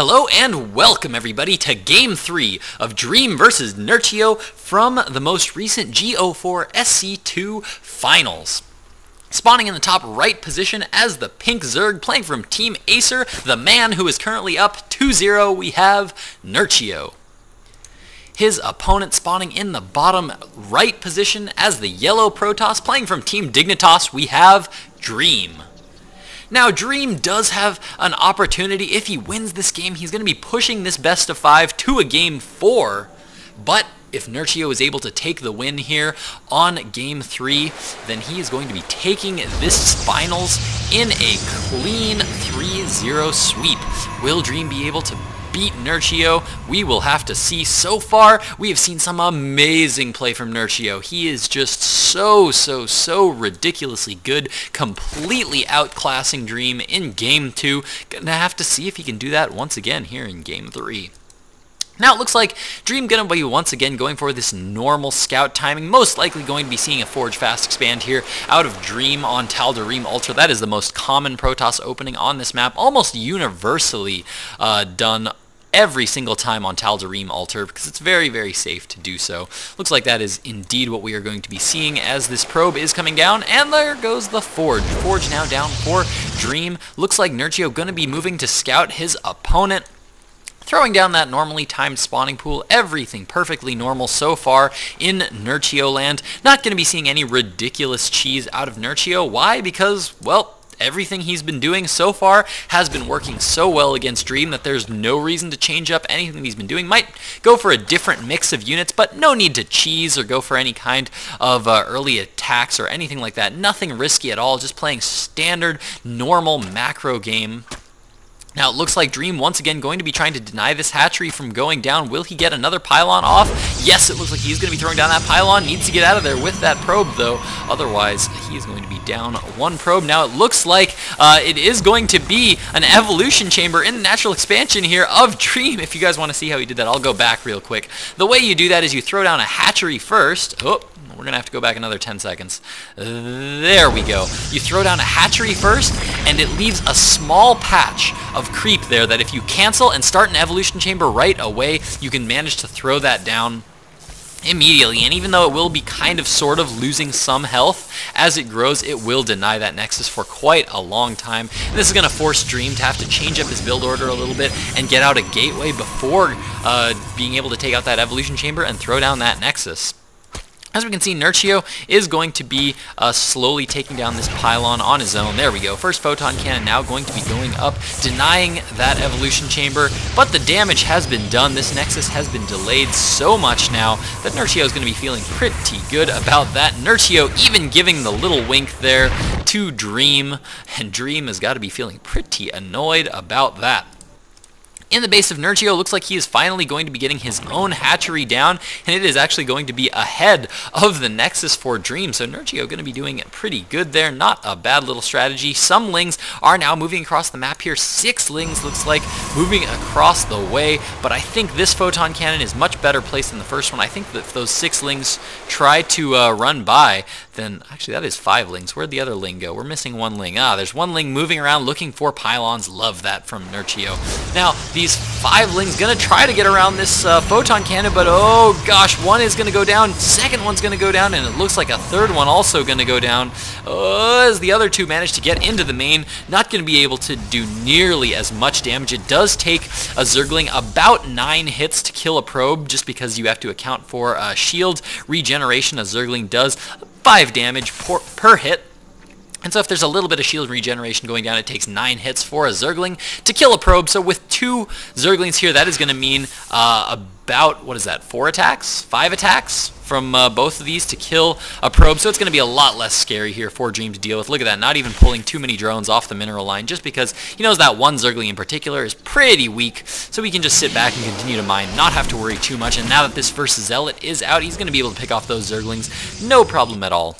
Hello and welcome everybody to Game 3 of dDreAm vs Nerchio from the most recent Go4SC2 Finals. Spawning in the top right position as the pink Zerg playing from Team Acer, the man who is currently up 2-0, we have Nerchio. His opponent spawning in the bottom right position as the yellow Protoss playing from Team Dignitas, we have dDreAm. Now, dDreAm does have an opportunity. If he wins this game, he's going to be pushing this best of 5 to a Game 4. But if Nerchio is able to take the win here on Game 3, then he is going to be taking this finals in a clean 3-0 sweep. Will dDreAm be able to beat Nerchio? We will have to see. So far, we have seen some amazing play from Nerchio. He is just so ridiculously good, completely outclassing dDreAm in Game 2. Gonna have to see if he can do that once again here in Game 3. Now it looks like dDreAm gonna be once again going for this normal scout timing, most likely going to be seeing a Forge Fast Expand here out of dDreAm on Tal'Darim Altar. That is the most common Protoss opening on this map, almost universally done every single time on Tal'Darim Altar because it's very safe to do so. Looks like that is indeed what we are going to be seeing as this probe is coming down, and there goes the Forge. Forge now down for dDreAm. Looks like Nerchio gonna be moving to scout his opponent, throwing down that normally timed spawning pool. Everything perfectly normal so far in Nerchio land. Not going to be seeing any ridiculous cheese out of Nerchio. Why? Because, well, everything he's been doing so far has been working so well against dDreAm that there's no reason to change up anything he's been doing. Might go for a different mix of units, but no need to cheese or go for any kind of early attacks or anything like that. Nothing risky at all, just playing standard, normal macro game. Now it looks like dDreAm once again going to be trying to deny this hatchery from going down. Will he get another pylon off? Yes, it looks like he's going to be throwing down that pylon. Needs to get out of there with that probe though. Otherwise, he is going to be down one probe. Now it looks like it is going to be an evolution chamber in the natural expansion here of dDreAm. If you guys want to see how he did that, I'll go back real quick. The way you do that is you throw down a hatchery first. Oh, we're going to have to go back another 10 seconds. There we go. You throw down a hatchery first, and it leaves a small patch of creep there that if you cancel and start an evolution chamber right away, you can manage to throw that down immediately. And even though it will be kind of sort of losing some health as it grows, it will deny that nexus for quite a long time. And this is going to force dDreAm to have to change up his build order a little bit and get out a gateway before being able to take out that evolution chamber and throw down that nexus. As we can see, Nerchio is going to be slowly taking down this pylon on his own. There we go. First photon cannon now going to be going up, denying that evolution chamber. But the damage has been done. This nexus has been delayed so much now that Nerchio is going to be feeling pretty good about that. Nerchio even giving the little wink there to dDreAm, and dDreAm has got to be feeling pretty annoyed about that. In the base of Nerchio, looks like he is finally going to be getting his own hatchery down, and it is actually going to be ahead of the Nexus for dDreAm. So Nerchio going to be doing it pretty good there. Not a bad little strategy. Some lings are now moving across the map here. 6 lings looks like moving across the way, but I think this photon cannon is much better placed than the first one. I think that if those 6 lings try to run by, then actually that is 5 lings. Where'd the other ling go? We're missing 1 ling. There's 1 ling moving around looking for pylons. Love that from Nerchio. Now, these 5 lings gonna try to get around this photon cannon, but oh gosh, one is gonna go down, second one's gonna go down, and it looks like a third one also gonna go down. As the other 2 manage to get into the main, not gonna be able to do nearly as much damage. It does take a Zergling about 9 hits to kill a probe, just because you have to account for shield regeneration. A Zergling does 5 damage per hit. And so if there's a little bit of shield regeneration going down, it takes 9 hits for a Zergling to kill a probe. So with 2 Zerglings here, that is going to mean about, what is that, 4 attacks? 5 attacks from both of these to kill a probe. So it's going to be a lot less scary here for dDreAm to deal with. Look at that, not even pulling too many drones off the mineral line, just because he knows that one Zergling in particular is pretty weak. So we can just sit back and continue to mine, not have to worry too much. And now that this first Zealot is out, he's going to be able to pick off those Zerglings, no problem at all.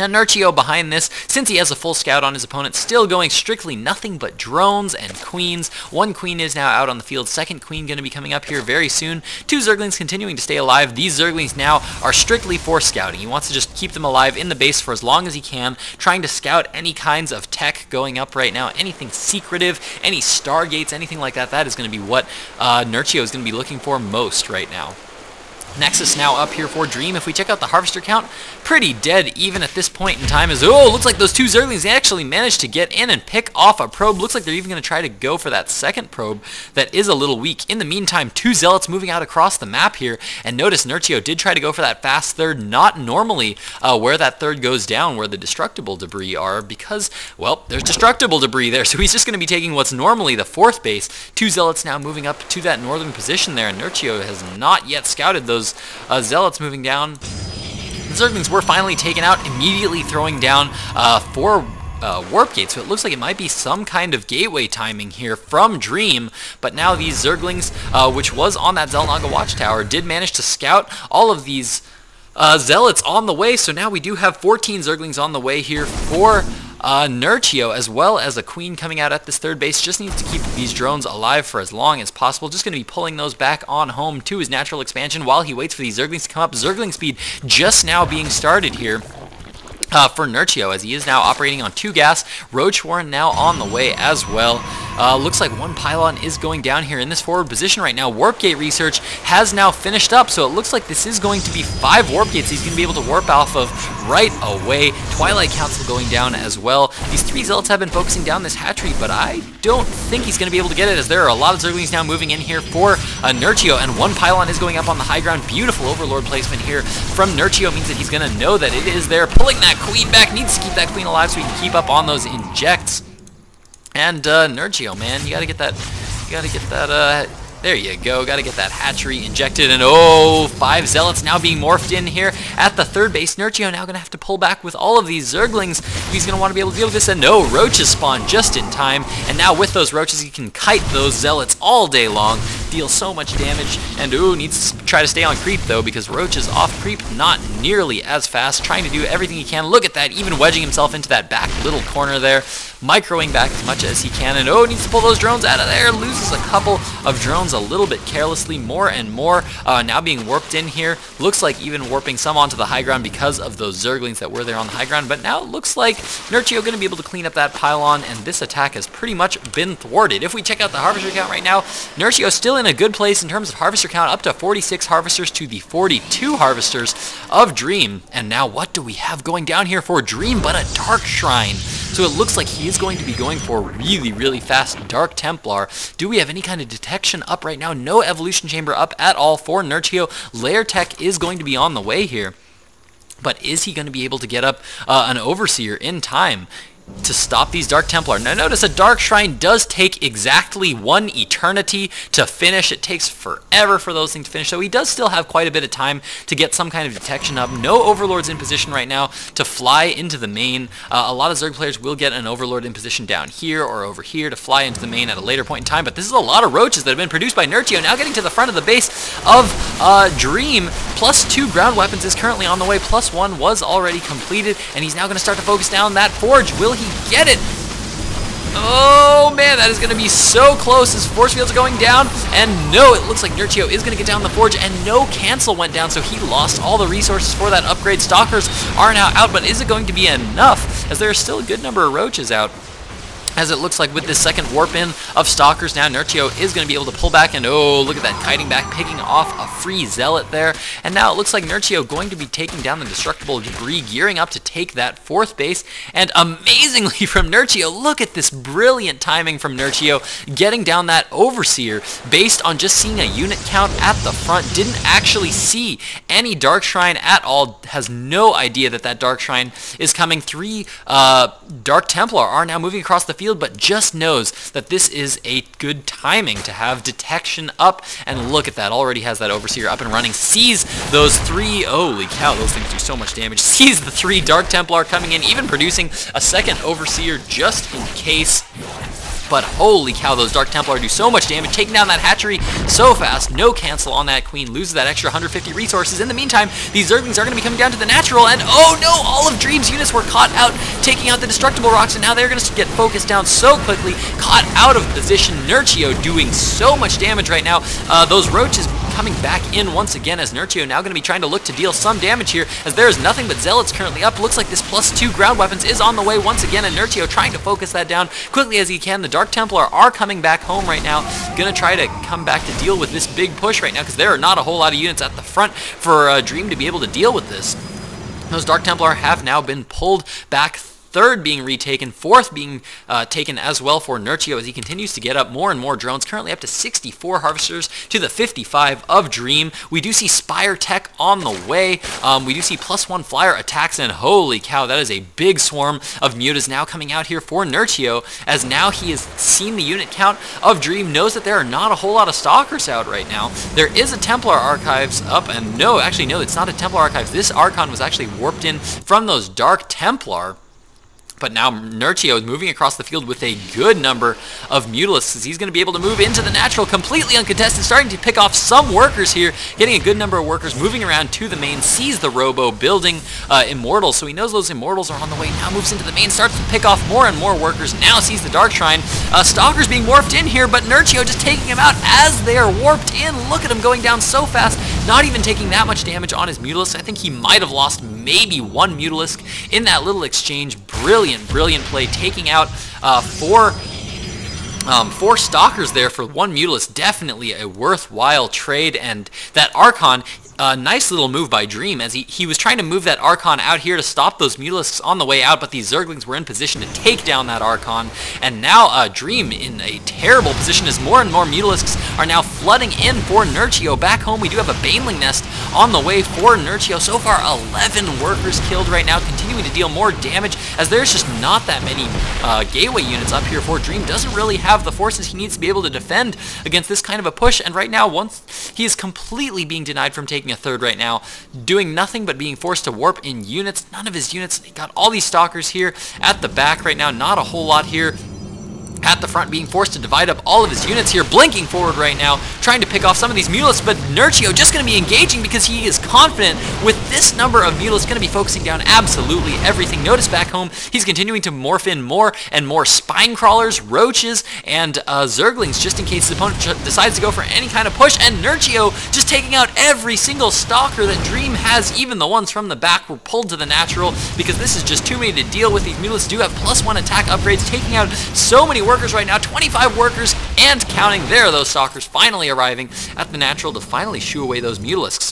Now NerchioStarCraft behind this, since he has a full scout on his opponent, still going strictly nothing but drones and queens. One queen is now out on the field, second queen going to be coming up here very soon. Two Zerglings continuing to stay alive. These Zerglings now are strictly for scouting. He wants to just keep them alive in the base for as long as he can, trying to scout any kinds of tech going up right now, anything secretive, any stargates, anything like that. That is going to be what NerchioStarCraft is going to be looking for most right now. Nexus now up here for Dream. If we check out the harvester count, pretty dead even at this point in time. As looks like those two Zerglings actually managed to get in and pick off a probe. Looks like they're even going to try to go for that second probe that is a little weak. In the meantime, two Zealots moving out across the map here. And notice NerchioStarCraft did try to go for that fast third, not normally where that third goes down, where the destructible debris are, because, well, there's destructible debris there. So he's just going to be taking what's normally the fourth base. Two Zealots now moving up to that northern position there, and NerchioStarCraft has not yet scouted those Zealots moving down. The Zerglings were finally taken out, immediately throwing down 4 warp gates, so it looks like it might be some kind of gateway timing here from Dream, but now these Zerglings, which was on that Xel'Naga watchtower, did manage to scout all of these Zealots on the way, so now we do have 14 Zerglings on the way here for NerchioStarCraft, as well as a queen coming out at this third base. Just needs to keep these drones alive for as long as possible. Just going to be pulling those back on home to his natural expansion while he waits for these Zerglings to come up. Zergling speed just now being started here for NerchioStarCraft, as he is now operating on 2 gas. Roach Warren now on the way as well. Looks like 1 pylon is going down here in this forward position right now. Warp gate research has now finished up, so it looks like this is going to be 5 warp gates he's going to be able to warp off of right away. Twilight Council going down as well. These 3 Zealots have been focusing down this hatchery, but I don't think he's going to be able to get it, as there are a lot of Zerglings now moving in here for NerchioStarCraft, and 1 pylon is going up on the high ground. Beautiful Overlord placement here from NerchioStarCraft means that he's going to know that it is there. Pulling that queen back, needs to keep that queen alive so he can keep up on those injects. And NerchioStarCraft, man, you gotta get that, there you go, gotta get that hatchery injected, and 5 Zealots now being morphed in here at the third base. NerchioStarCraft now gonna have to pull back with all of these Zerglings. He's gonna want to be able to deal with this, and no, roaches spawn just in time, and now with those roaches he can kite those Zealots all day long, deal so much damage, and needs to try to stay on creep though, because roaches off creep not nearly as fast, trying to do everything he can. Look at that, even wedging himself into that back little corner there, microing back as much as he can, and needs to pull those drones out of there. Loses a couple of drones a little bit carelessly, more and more now being warped in here. Looks like even warping some onto the high ground because of those Zerglings that were there on the high ground, but now it looks like NerchioStarCraft going to be able to clean up that pylon, and this attack has pretty much been thwarted. If we check out the harvester count right now, NerchioStarCraft still in a good place in terms of harvester count, up to 46 harvesters to the 42 harvesters of Dream. And now what do we have going down here for Dream but a Dark Shrine? So it looks like he is going to be going for really, really fast Dark Templar. Do we have any kind of detection up right now? No evolution chamber up at all for NerchioStarCraft. Lair tech is going to be on the way here, but is he going to be able to get up an Overseer in time to stop these Dark Templar? Now notice a Dark Shrine does take exactly 1 eternity to finish. It takes forever for those things to finish, so he does still have quite a bit of time to get some kind of detection up. No Overlords in position right now to fly into the main. A lot of Zerg players will get an Overlord in position down here or over here to fly into the main at a later point in time, but this is a lot of roaches that have been produced by NerchioStarCraft. Now getting to the front of the base of Dream. +2 ground weapons is currently on the way. +1 was already completed, and he's now going to start to focus down that forge. Will he get it? Oh man, that is going to be so close as force fields are going down, and no, it looks like NerchioStarCraft is going to get down the forge, and no cancel went down, so he lost all the resources for that upgrade. Stalkers are now out, but is it going to be enough, as there are still a good number of roaches out? As it looks like with this second warp in of Stalkers, now NerchioStarCraft is going to be able to pull back, and look at that, kiting back, picking off a free Zealot there. And now it looks like NerchioStarCraft going to be taking down the destructible debris, gearing up to take that 4th base. And amazingly from NerchioStarCraft, look at this brilliant timing from NerchioStarCraft, getting down that Overseer based on just seeing a unit count at the front. Didn't actually see any Dark Shrine at all, has no idea that that Dark Shrine is coming. 3 Dark Templar are now moving across the field, but just knows that this is a good timing to have detection up. And look at that, already has that Overseer up and running. Sees those 3, holy cow, those things do so much damage. Sees the 3 Dark Templar coming in, even producing a second Overseer just in case. But holy cow, those Dark Templar do so much damage, taking down that hatchery so fast. No cancel on that queen, loses that extra 150 resources. In the meantime, these Zerglings are going to be coming down to the natural, and oh no, all of Dream's units were caught out, taking out the destructible rocks, and now they're going to get focused down so quickly, caught out of position. Nerchio doing so much damage right now. Those roaches coming back in once again, as Nerchio now going to be trying to look to deal some damage here, as there is nothing but Zealots currently up. Looks like this +2 ground weapons is on the way once again, and Nerchio trying to focus that down quickly as he can. The Dark Templar are coming back home right now, gonna try to come back to deal with this big push right now, because there are not a whole lot of units at the front for Dream to be able to deal with this. Those Dark Templar have now been pulled back, third being retaken, fourth being taken as well for Nerchio as he continues to get up more and more drones, currently up to 64 harvesters to the 55 of Dream. We do see Spire Tech on the way. We do see +1 flyer attacks, and holy cow, that is a big swarm of mutas now coming out here for Nerchio, as now he has seen the unit count of Dream, knows that there are not a whole lot of stalkers out right now. There is a Templar Archives up, and no, actually no, it's not a Templar Archives. This Archon was actually warped in from those Dark Templar. But now Nerchio is moving across the field with a good number of Mutalisks, as he's going to be able to move into the natural completely uncontested, starting to pick off some workers here, getting a good number of workers moving around to the main, sees the Robo building Immortals, so he knows those Immortals are on the way, now moves into the main, starts to pick off more and more workers, now sees the Dark Shrine. Stalkers being warped in here, but Nerchio just taking him out as they are warped in. Look at him going down so fast, not even taking that much damage on his Mutalisk. I think he might have lost maybe one Mutalisk in that little exchange. Brilliant play, taking out four Stalkers there for one Mutalisk. Definitely a worthwhile trade, and that Archon, nice little move by Dream, as he was trying to move that Archon out here to stop those Mutalisks on the way out, but these Zerglings were in position to take down that Archon, and now Dream in a terrible position as more and more Mutalisks are now flooding in for Nerchio. Back home, we do have a Baneling Nest on the way for Nerchio. So far, 11 workers killed right now, continuing to deal more damage, as there's just not that many gateway units up here for Dream. Doesn't really have the forces he needs to be able to defend against this kind of a push, and right now, once he is completely being denied from taking a third right now, doing nothing but being forced to warp in units. None of his units, he got all these Stalkers here at the back right now, not a whole lot here at the front, being forced to divide up all of his units here, blinking forward right now, trying to pick off some of these Mutalisks, but Nerchio just going to be engaging because he is confident with this number of Mutalisks, going to be focusing down absolutely everything. Notice back home, he's continuing to morph in more and more Spine Crawlers, Roaches, and Zerglings, just in case his opponent decides to go for any kind of push, and Nerchio just taking out every single Stalker that Dream has. Even the ones from the back were pulled to the natural, because this is just too many to deal with. These Mutalisks do have +1 attack upgrades, taking out so many workers right now, 25 workers and counting. There are those Stalkers finally arriving at the natural to finally shoo away those Mutalisks.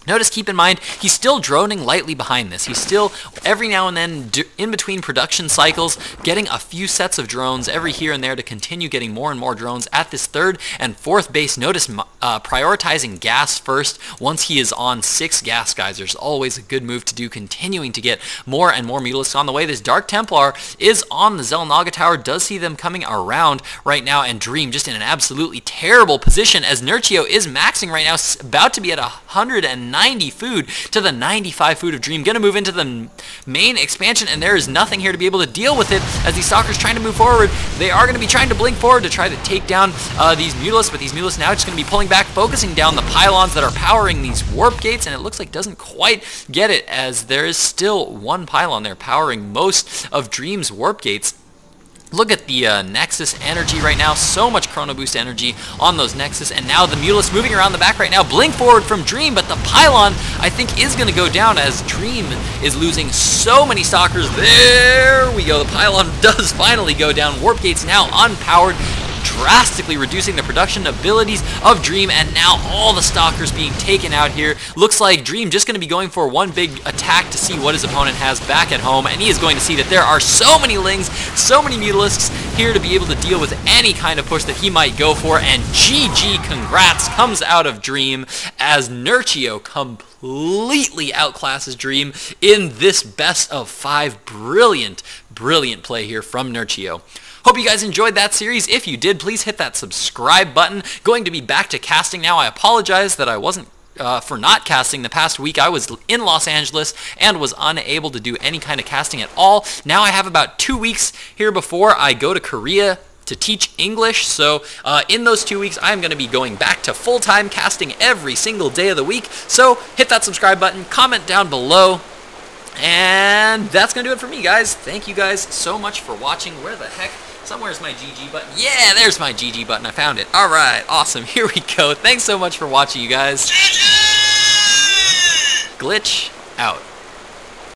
Notice, keep in mind, he's still droning lightly behind this. He's still, every now and then, in between production cycles, getting a few sets of drones every here and there to continue getting more and more drones at this third and fourth base. Notice prioritizing gas first once he is on 6 gas geysers. Always a good move to do, continuing to get more and more Mutalisks on the way. This Dark Templar is on the Xel'Naga Tower, does see them coming around right now, and Dream just in an absolutely terrible position as Nerchio is maxing right now, about to be at 190 food to the 95 food of Dream. Gonna move into the main expansion, and there is nothing here to be able to deal with it as these Stalkers trying to move forward. They are going to be trying to blink forward to try to take down these Mutalisks, but these Mutalisks now just going to be pulling back, focusing down the pylons that are powering these warp gates, and it looks like doesn't quite get it, as there is still one pylon there powering most of Dream's warp gates. Look at the Nexus energy right now, so much Chrono Boost energy on those Nexus, and now the Mutalisks moving around the back right now, blink forward from Dream, but the pylon, I think, is going to go down as Dream is losing so many Stalkers. There we go, the pylon does finally go down. Warp gates now unpowered, drastically reducing the production abilities of Dream, and now all the Stalkers being taken out here. Looks like Dream just going to be going for one big attack to see what his opponent has back at home, and he is going to see that there are so many Lings, so many Mutalisks here to be able to deal with any kind of push that he might go for, and GG congrats comes out of Dream as Nerchio completely outclasses Dream in this best of 5. Brilliant play here from Nerchio. Hope you guys enjoyed that series. If you did, please hit that subscribe button. Going to be back to casting now. I apologize that I wasn't for not casting the past week. I was in Los Angeles and was unable to do any kind of casting at all. Now I have about 2 weeks here before I go to Korea to teach English. So in those 2 weeks, I'm going to be going back to full-time casting every single day of the week. So hit that subscribe button, comment down below, and that's going to do it for me, guys. Thank you guys so much for watching. Where the heck? Somewhere's my GG button. Yeah, there's my GG button. I found it. All right, awesome. Here we go. Thanks so much for watching, you guys. GG! Glitch out.